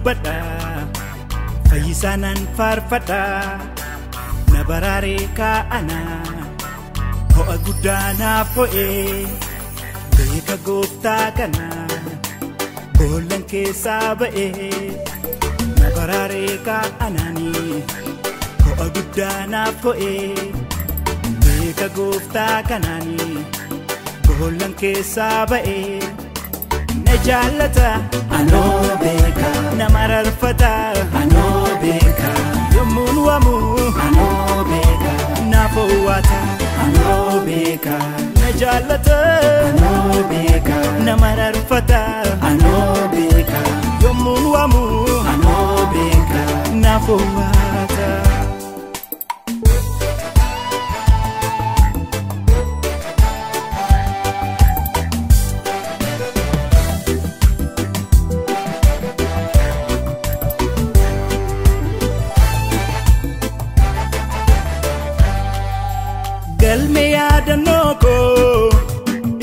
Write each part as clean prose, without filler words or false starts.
dubbadha fayyisanan farfadha na baraare kaana ho'a guddaanaaf ho'e beeka gooftaa kana boollan keessaa ba'e na baraare kaanaani ho'a guddaanaaf ho'e beeka gooftaa kanaani boollan keessaa ba'e na jaallata anoo beeka na mararfata anoo beeka yommuun waamu anoo beeka na fowwaata anoo beeka na jaallata anoo beeka na mararfata anoo beeka yommuun waamu anoo beeka na fowwaata. Galme yaadannoo koo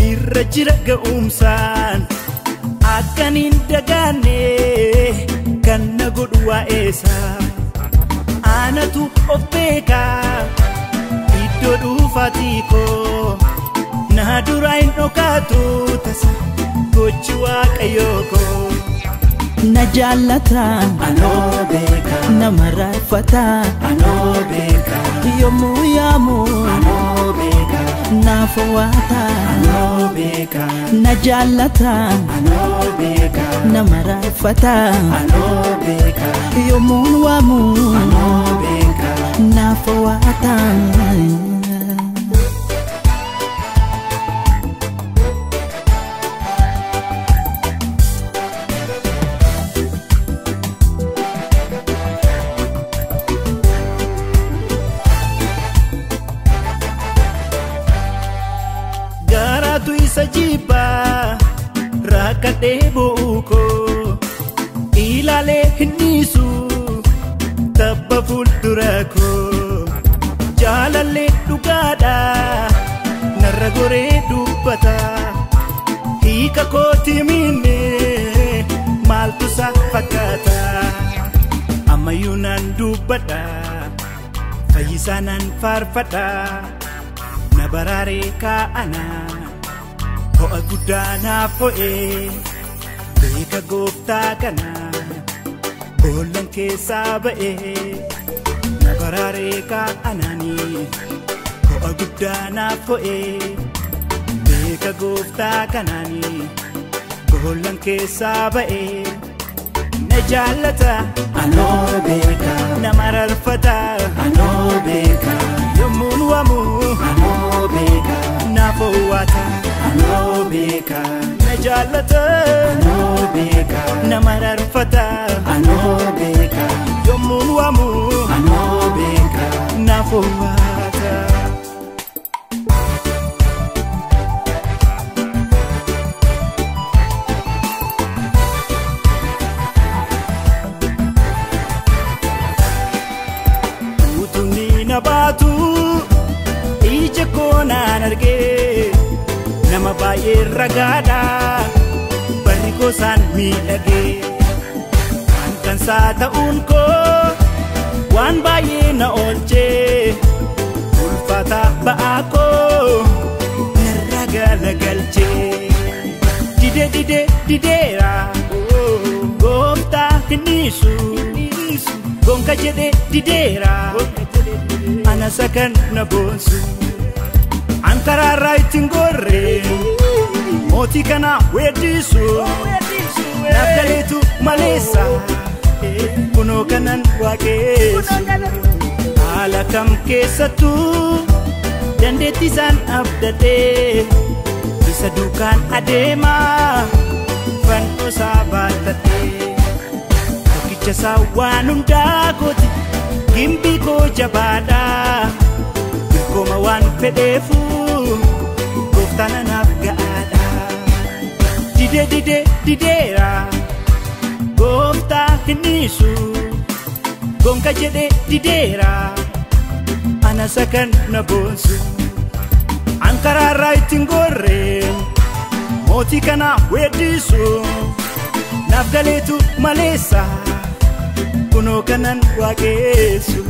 irra jira ga'umsaan akkanin dagaanne kan na godhu waa'eessa anatu of beeka iddoo dhuunfaatii koo na dura hin dhokaatu tasa gochi waaqayyoo koo na jaallata anoo beeka na mararfata anoo beeka yommuu yaamu anoo beeka na fowwaata anoo beeka na jaallata anoo beeka na mararfata anoo beeka yommuu waamu anoo beeka na fowwaata. Tu isa jiba rakade buko ilale hinisu tabba fuldurako jalale dugada naragore dubbata hika koti minne maltu safakata amayunan dubbada fayyisanan farfada na baraare kaana ho'a guddaanaaf ho'e beeka gooftaa kana boollan keessaa ba'e na baraare kaanaani ho'a guddaanaaf ho'e beeka gooftaa kanaani boollan keessaa ba'e na jaallata anoo beeka na mararfata anoo beeka yommuun waamu anoo beeka na fowwaata anoo beeka na jaallata anoo beeka na mararfata anoo beeka yommuun waamu anoo beeka na fowwaata. Utunni na baatu ija koonaan argee nama baay'ee ragaadha barri goosaan miidhagee kan saa ta'uun koo waan baay'ee na oolchee ulfaata ba'aa koo narra galagalchee dideera gooftaa hinniisu gonka jedhe dideera anasa kan na boonsu ankaraarraa ittiin gorree mootii kana weeddisu naaf galeetu maleessa kunoo kanan waaqessu haala kam keessattuu dandeetti isaan abdatee isa duukaan adeemaa fannoo isaa baattatee tokkicha isaa waan hundaa kooti gimbii koo jabaadha bilkooma waan fedheefu gooftaan anaaf ga'aadha dideera gooftaa hinniisu gonka jedhe dideera anasa kan na boonsu ankaraarraa ittiin gorree mootii kana weeddisu naaf galeetu maleessa kunoo kanan waaqessu